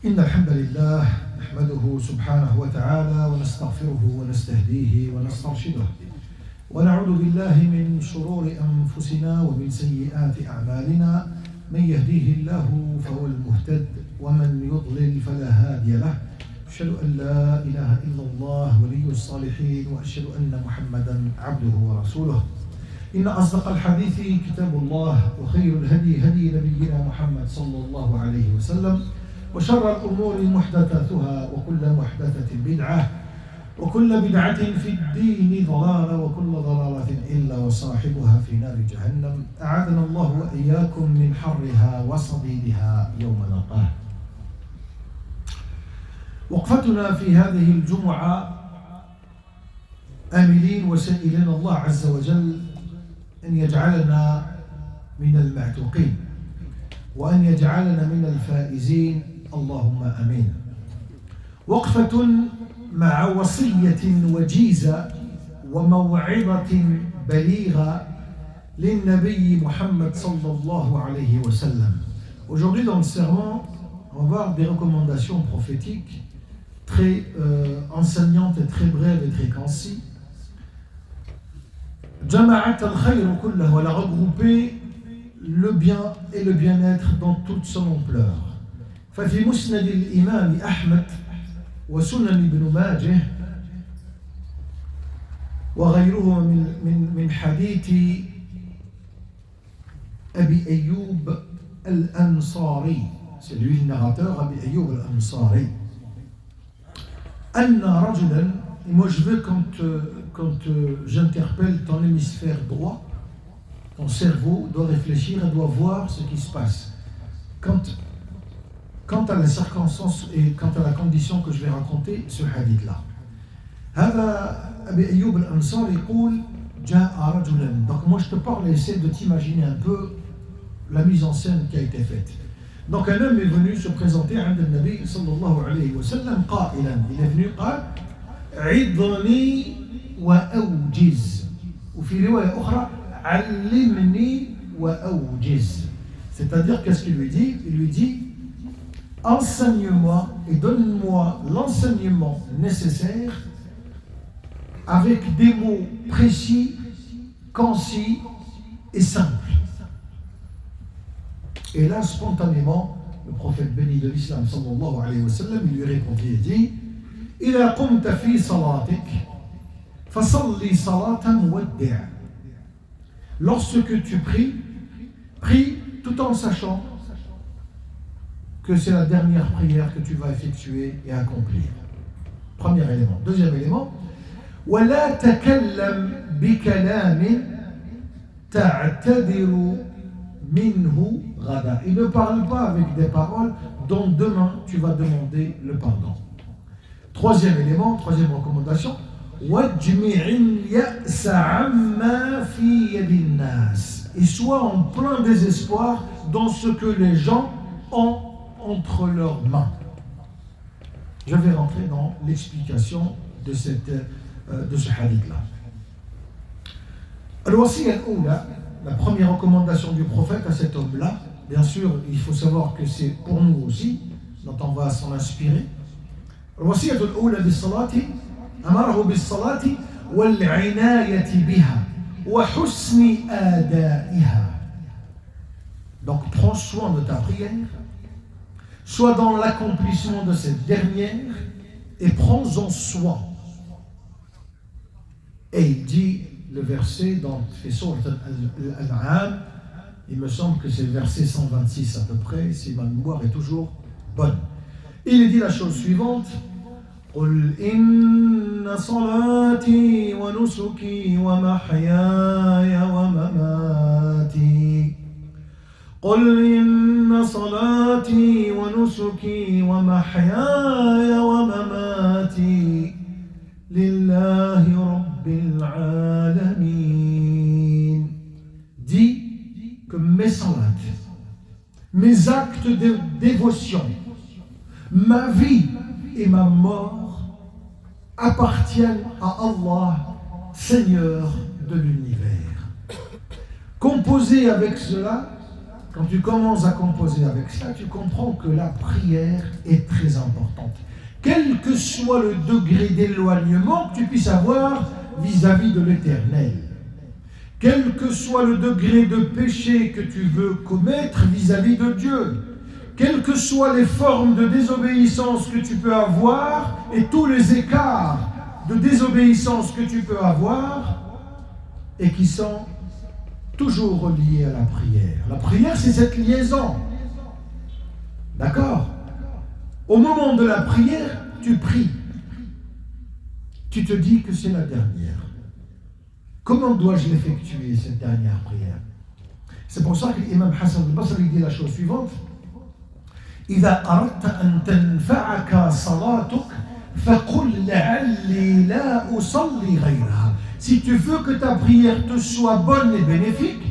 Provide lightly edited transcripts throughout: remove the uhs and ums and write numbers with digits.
إن الحمد لله نحمده سبحانه وتعالى ونستغفره ونستهديه ونسترشده ونعوذ بالله من شرور أنفسنا ومن سيئات أعمالنا من يهديه الله فهو المهتد ومن يضلل فلا هادي له أشهد أن لا إله إلا الله ولي الصالحين وأشهد أن محمدا عبده ورسوله إن أصدق الحديث كتاب الله وخير الهدي هدي نبينا محمد صلى الله عليه وسلم وشر الأمور محدثاتها وكل محدثة بدعة وكل بدعة في الدين ضلالة وكل ضلالة إلا وصاحبها في نار جهنم أعاذنا الله وإياكم من حرها وصديدها يوم نلقاه. وقفتنا في هذه الجمعة آملين وسائلين الله عز وجل أن يجعلنا من المعتوقين وأن يجعلنا من الفائزين اللهم آمين. وقفة مع وصية وجيزة وموعظة بليغة للنبي محمد صلى الله عليه وسلم. Aujourd'hui dans le sermon, on va voir des recommandations prophétiques très enseignantes et très brèves et très concis. Jama'at al-khayr kullah, elle a regroupé le bien et le bien-être dans toute son ampleur. ففي مسند الإمام أحمد وسنن ابن ماجه وغيره من حديث أبي أيوب الأنصاري, c'est lui le narrateur, Abi Ayyub al-Ansari, أن رجلا, et moi je veux quand j'interpelle ton hémisphère droit, ton cerveau doit réfléchir et doit voir ce qui se passe. Quant à la circonstance et quant à la condition que je vais raconter ce hadith-là. هذا أبي أيوب الأنصاري يقول جاء رجلا. Donc moi je te parle et essaie de t'imaginer un peu la mise en scène qui a été faite. Donc un homme est venu se présenter عند النبي صلى الله عليه وسلم قائلا. Il est venu قال عظني وأوجز. وفي رواية أخرى علمني وأوجز. C'est-à-dire qu'est-ce qu'il lui dit? Il lui dit enseigne-moi et donne-moi l'enseignement nécessaire avec des mots précis, concis et simples. Et là, spontanément, le prophète béni de l'islam sallallahu alayhi wa sallam, il lui répondit et dit إِذَا قُمْتَ فِي صَلَاتِكَ فَصَلِّ صَلَاةً مُوَدِّعٍ. Lorsque tu prie tout en sachant que c'est la dernière prière que tu vas effectuer et accomplir. Premier élément. Deuxième élément, وَلَا تَكَلَّمْ بِكَلَامٍ تَعْتَذِرُ مِنْهُ غَدًا. Il ne parle pas avec des paroles dont demain tu vas demander le pardon. Troisième élément, troisième recommandation, وَاجْمِعِ الْيَأْسَ عَمَّا فِي يَدِ النَّاسِ. Et sois en plein désespoir dans ce que les gens ont entre leurs mains. Je vais rentrer dans l'explication de ce hadith-là. Al-Wasiyya al-Oula, la première recommandation du prophète à cet homme-là, bien sûr, il faut savoir que c'est pour nous aussi, dont on va s'en inspirer. Al-Wasiyya al-Oula bis-salati, amarahu bis-salati wal-'inayati biha wa husni ada'iha. Donc prends soin de ta prière, sois dans l'accomplissement de cette dernière et prends-en soin. Et il dit le verset dans Sourate Al-An'am, il me semble que c'est le verset 126 à peu près, si ma mémoire est toujours bonne. Il dit la chose suivante: قُلْ إِنَّ صَلَاتِي وَنُسُكِي وَمَحْيَايَ وَمَمَاتِي قل إن صلاتي ونسكي ومحياي ومماتي لله رب العالمين. Dis que mes salats, mes actes de dévotion, ma vie et ma mort appartiennent à Allah, Seigneur de l'univers. Composé avec cela quand tu commences à composer avec ça, tu comprends que la prière est très importante. Quel que soit le degré d'éloignement que tu puisses avoir vis-à-vis de l'Éternel, quel que soit le degré de péché que tu veux commettre vis-à-vis de Dieu, quelles que soient les formes de désobéissance que tu peux avoir et tous les écarts de désobéissance que tu peux avoir et qui sont toujours reliés à la prière. La prière, c'est cette liaison. D'accord? Au moment de la prière, tu pries. Tu te dis que c'est la dernière. Comment dois-je l'effectuer, cette dernière prière? C'est pour ça que l'imam Hassan al-Basri dit la chose suivante. إذا أردت أن تنفعك صلاتك فقل لعلي لا أصلي غيرها. Si tu veux que ta prière te soit bonne et bénéfique,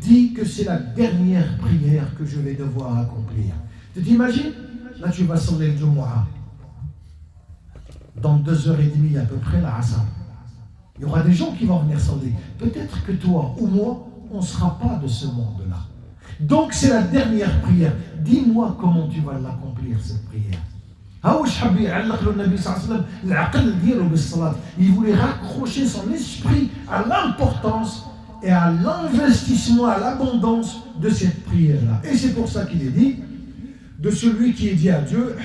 dis que c'est la dernière prière que je vais devoir accomplir. Tu t'imagines? Là, tu vas salir le Jumu'ah. Dans 2h30 à peu près, la Asr. Il y aura des gens qui vont venir salir. Peut-être que toi ou moi, on ne sera pas de ce monde-là. Donc, c'est la dernière prière. Dis-moi comment tu vas l'accomplir, cette prière. Il voulait raccrocher son esprit à l'importance et à l'investissement, à l'abondance de cette prière-là. Et c'est pour ça qu'il est dit de celui qui est dit à Dieu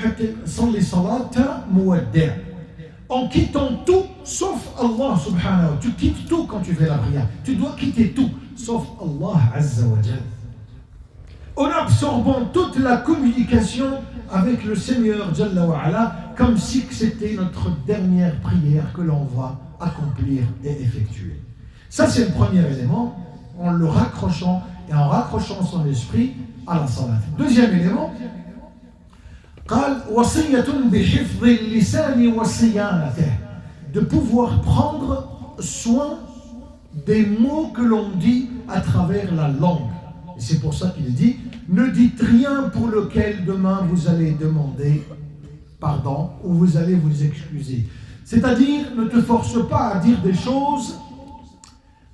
en quittant tout sauf Allah subhanahu wa ta'ala. Tu quittes tout quand tu fais la prière. Tu dois quitter tout sauf Allah azza wa jalla. En absorbant toute la communication avec le Seigneur Jalla wa Ala, comme si c'était notre dernière prière que l'on va accomplir et effectuer. Ça, c'est le premier élément, en le raccrochant et en raccrochant son esprit à la salat. Deuxième élément, de pouvoir prendre soin des mots que l'on dit à travers la langue. Et c'est pour ça qu'il dit, ne dites rien pour lequel demain vous allez demander pardon ou vous allez vous excuser. C'est-à-dire, ne te force pas à dire des choses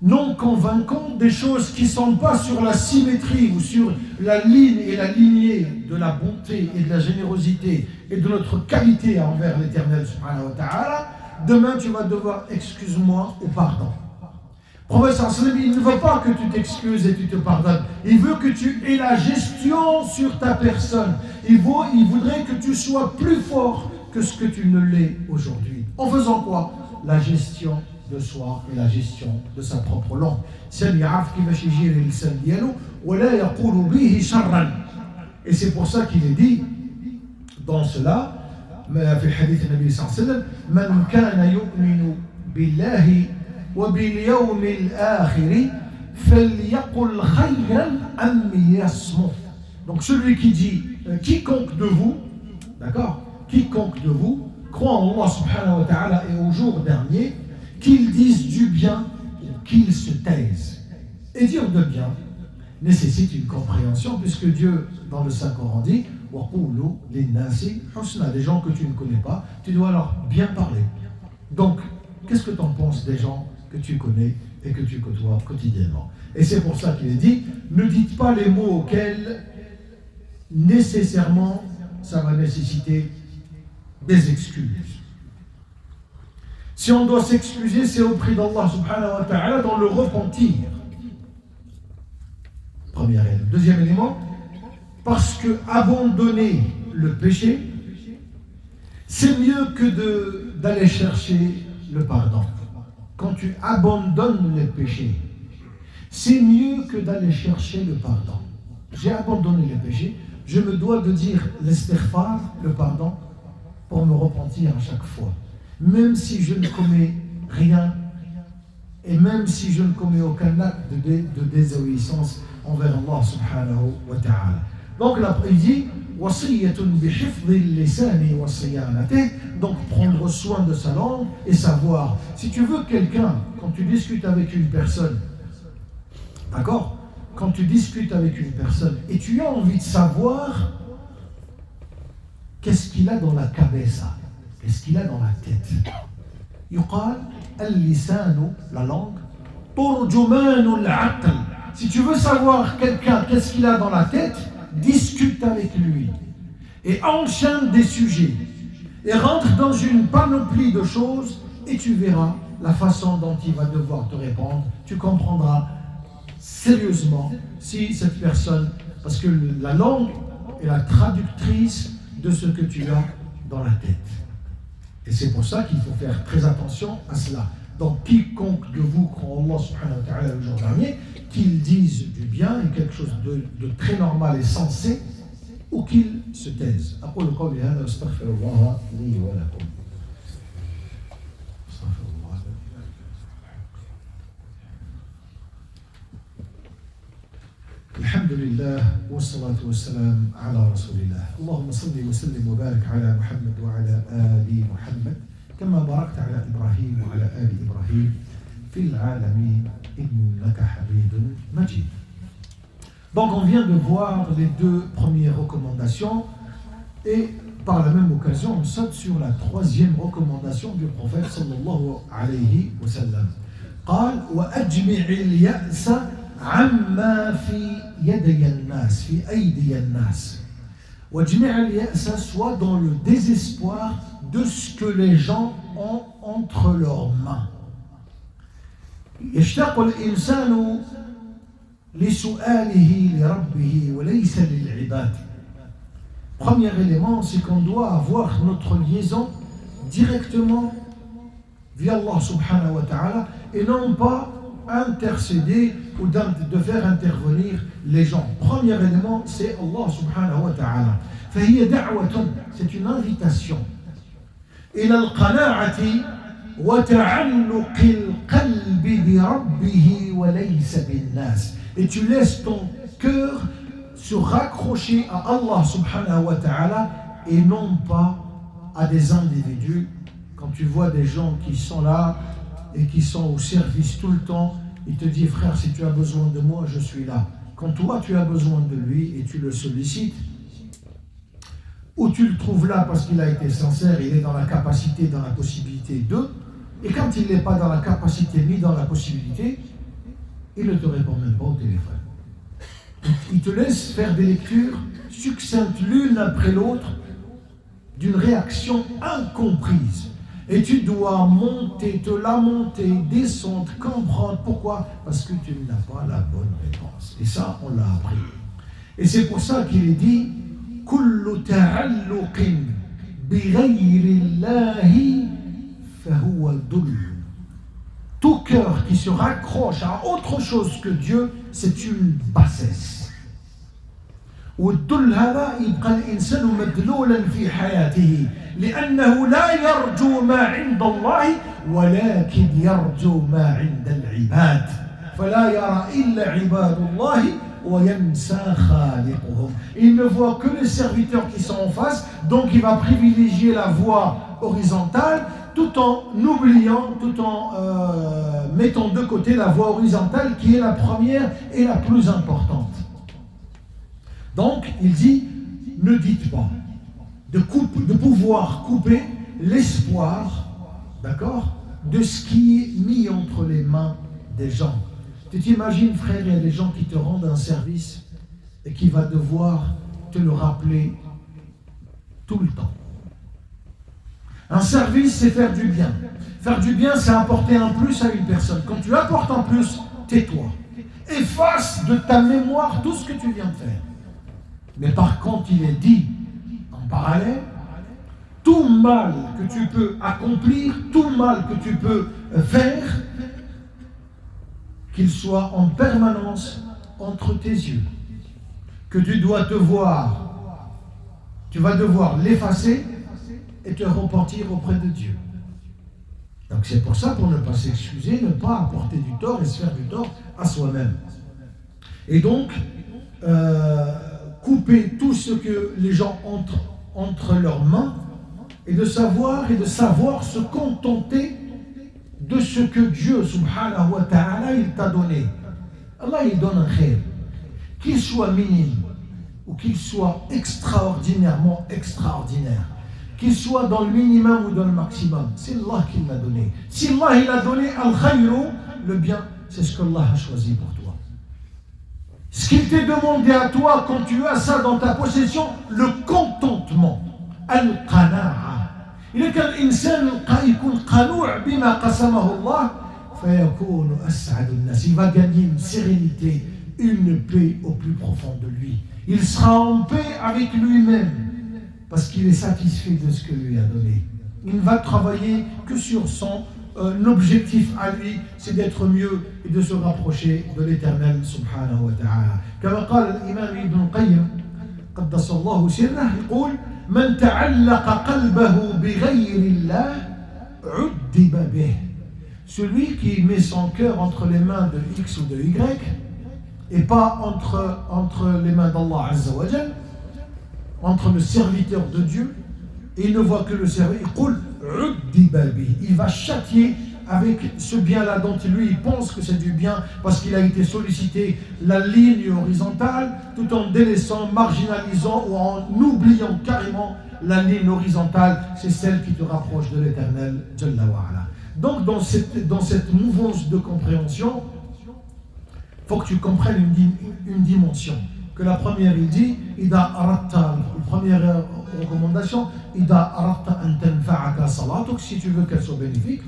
non convaincantes, des choses qui ne sont pas sur la symétrie ou sur la ligne et la lignée de la bonté et de la générosité et de notre qualité envers l'Éternel subhanahu wa ta'ala. Demain, tu vas devoir excuse-moi ou pardon. Professeur Sallam, il ne veut pas que tu t'excuses et tu te pardonnes. Il veut que tu aies la gestion sur ta personne. Il voudrait que tu sois plus fort que ce que tu ne l'es aujourd'hui. En faisant quoi? La gestion de soi et la gestion de sa propre langue. Et c'est pour ça qu'il est dit dans cela, في الحديث النبي صلى الله عليه وسلم من كان يؤمن بالله وباليوم الآخر فليقل خيرا أم ليصمت. Donc celui qui dit quiconque de vous, d'accord, quiconque de vous croit en Allah subhanahu wa ta'ala et au jour dernier, qu'il dise du bien ou qu'il se taise. Et dire de bien nécessite une compréhension, puisque Dieu dans le Saint-Coran dit وَقُولُوا لِلنَّاسِ حُسْنًا. Des gens que tu ne connais pas, tu dois leur bien parler. Donc, qu'est-ce que tu en penses des gens que tu connais et que tu côtoies quotidiennement? Et c'est pour ça qu'il est dit, ne dites pas les mots auxquels nécessairement ça va nécessiter des excuses. Si on doit s'excuser, c'est auprès d'Allah subhanahu wa ta'ala dans le repentir. Premier élément. Deuxième élément, parce que abandonner le péché, c'est mieux que d'aller chercher le pardon. Quand tu abandonnes le péché, c'est mieux que d'aller chercher le pardon. J'ai abandonné le péché, je me dois de dire l'istighfar, le pardon, pour me repentir à chaque fois. Même si je ne commets rien, et même si je ne commets aucun acte de désobéissance envers Allah subhanahu wa ta'ala. Donc là, il dit donc prendre soin de sa langue et savoir. Si tu veux quelqu'un, quand tu discutes avec une personne, d'accord, quand tu discutes avec une personne et tu as envie de savoir qu'est-ce qu'il a dans la cabeza, qu'est-ce qu'il a dans la tête, yuqal al-lisanu, la langue, turjumanul aql, Si tu veux savoir quelqu'un, qu'est-ce qu'il a dans la tête, discute avec lui et enchaîne des sujets et rentre dans une panoplie de choses et tu verras la façon dont il va devoir te répondre. Tu comprendras sérieusement si cette personne, parce que la langue est la traductrice de ce que tu as dans la tête. Et c'est pour ça qu'il faut faire très attention à cela. Donc quiconque de vous croit Allah subhanahu wa ta'ala le jour dernier, qu'il dise du bien et quelque chose de très normal et sensé, ou qu'il se taise. أقول قولي هذا واستغفر الله لي ولكم. الحمد لله والصلاة والسلام على رسول الله. اللهم صل وسلم وبارك على محمد وعلى آل محمد كما باركت على إبراهيم وعلى آل إبراهيم في العالمين إنك حميد مجيد. Donc on vient de voir les deux premières recommandations et par la même occasion on saute sur la troisième recommandation du prophète sallallahu alayhi wa sallam. قال وأجمع اليأس عما في يدي الناس في أيدي الناس. وأجمع اليأس, soit dans le désespoir de ce que les gens ont entre leurs mains. يشتاق الإنسان لسؤاله لربه وليس للعباد. Premier élément, c'est qu'on doit avoir notre liaison directement via Allah subhanahu wa ta'ala et non pas intercéder ou de faire intervenir les gens. Premier élément, c'est Allah subhanahu wa ta'ala. فهي دعوة, c'est une invitation إلى القناعة وتعلق القلب بربه وليس بالناس. Et tu laisses ton cœur se raccrocher à Allah subhanahu wa ta'ala et non pas à des individus. Quand tu vois des gens qui sont là et qui sont au service tout le temps, il te dit frère, si tu as besoin de moi, je suis là. Quand toi tu as besoin de lui et tu le sollicites, ou tu le trouves là parce qu'il a été sincère, il est dans la capacité, dans la possibilité de, et quand il n'est pas dans la capacité ni dans la possibilité, il ne te répond même pas au téléphone. Il te laisse faire des lectures succinctes l'une après l'autre d'une réaction incomprise. Et tu dois monter, te lamenter, descendre, comprendre. Pourquoi? Parce que tu n'as pas la bonne réponse. Et ça, on l'a appris. Et c'est pour ça qu'il est dit كل تعلق بغير الله فهو ضل. Tout cœur qui se raccroche à autre chose que Dieu, c'est une bassesse. والدل هذا يبقى الإنسان مدلولا في حياته لأنه لا يرجو ما عند الله ولكن يرجو ما عند العباد فلا يرى إلا عباد الله وينسى خالقهم. Il ne voit que les serviteurs qui sont en face, donc il va privilégier la voie horizontale tout en oubliant, tout en mettant de côté la voie horizontale qui est la première et la plus importante. Donc, il dit, ne dites pas de pouvoir couper l'espoir, d'accord, de ce qui est mis entre les mains des gens. Tu t'imagines, frère, il y a des gens qui te rendent un service et qui va devoir te le rappeler tout le temps. Un service, c'est faire du bien. Faire du bien, c'est apporter un plus à une personne. Quand tu apportes un plus, tais-toi. Efface de ta mémoire tout ce que tu viens de faire. Mais par contre, il est dit, en parallèle, tout mal que tu peux accomplir, tout mal que tu peux faire, qu'il soit en permanence entre tes yeux, que tu dois devoir, tu vas devoir l'effacer et te repentir auprès de Dieu. Donc c'est pour ça, pour ne pas s'excuser, ne pas apporter du tort et se faire du tort à soi-même. Et donc, couper tout ce que les gens ont entre leurs mains et de savoir se contenter de ce que Dieu subhanahu wa ta'ala il t'a donné. Allah il donne un khair, qu'il soit minime ou qu'il soit extraordinairement extraordinaire, qu'il soit dans le minimum ou dans le maximum, c'est Allah qui l'a donné. Si Allah il a donné al-khayru, le bien, c'est ce qu'Allah a choisi pour toi. Ce qu'il t'est demandé à toi quand tu as ça dans ta possession, le contentement. Al-qana'a. إذا كان الإنسان يكون قنوع بما قسمه الله فيكون أسعد الناس. Il va gagner une sérénité, une paix au plus profond de lui. Il sera en paix avec lui-même parce qu'il est satisfait de ce que lui a donné. Il ne va travailler que sur son objectif à lui, c'est d'être mieux et de se rapprocher de l'Éternel subhanahu wa ta'ala. كما قال الإمام ابن القيم قدس الله سره يقول من تعلق قلبه بغير الله عذب به. Celui qui met son cœur entre les mains de X ou de Y et pas entre les mains d'Allah Azza wa Jal, entre le serviteur de Dieu, et il ne voit que le serviteur, il va châtier avec ce bien-là dont lui il pense que c'est du bien parce qu'il a été sollicité la ligne horizontale tout en délaissant, marginalisant ou en oubliant carrément la ligne horizontale, c'est celle qui te rapproche de l'Éternel Jalla wa Ala. Donc dans cette mouvance de compréhension, il faut que tu comprennes une dimension. Que la première, il dit, la première recommandation, si tu veux qu'elle soit bénéfique,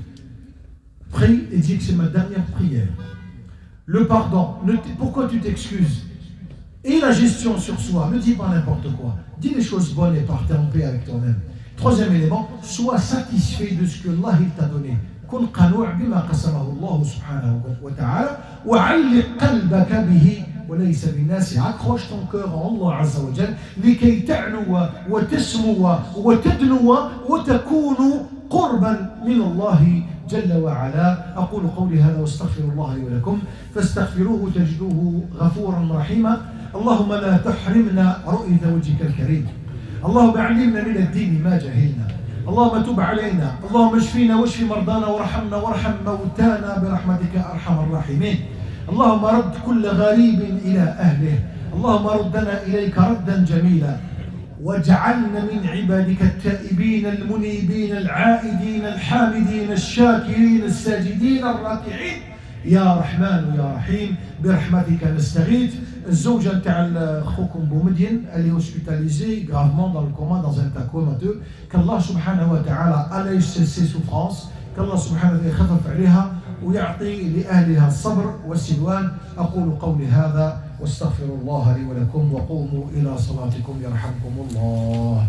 prie et dis que c'est ma dernière prière. Le pardon, pourquoi tu t'excuses? Et la gestion sur soi, ne dis pas n'importe quoi. Dis les choses bonnes et partez en paix avec toi-même. Troisième élément, sois satisfait de ce que Allah t'a donné. كن قنوع بما قسمه الله سبحانه وتعالى وعلق قلبك به وليس بالناس. accroche ton cœur en Allah عز وجل لكي تعلو وتسمو وتدنو وتكون قربا من الله جل وعلا. أقول قولي هذا واستغفر الله لي ولكم فاستغفروه تجدوه غفورا رحيما. اللهم لا تحرمنا رؤية وجهك الكريم. اللهم علمنا من الدين ما جهلنا. اللهم تب علينا. اللهم اشفينا واشف مرضانا وارحمنا وارحم موتانا برحمتك أرحم الراحمين. اللهم رد كل غريب إلى أهله. اللهم ردنا إليك ردا جميلا واجعلنا من عبادك التائبين المنيبين العائدين الحامدين الشاكرين الساجدين الراكعين يا رحمن يا رحيم برحمتك نستغيث. الزوجة نتاع خوكم بومدين اللي hospitalisé gravement dans le coma dans un état comateux, qu'Allah subhanahu wa ta'ala allège ses souffrances, qu'Allah subhanahu wa ta'ala يخفف عليها ويعطي لأهلها الصبر والسلوان. أقول قولي هذا واستغفر الله لي ولكم وقوموا إلى صلاتكم يرحمكم الله.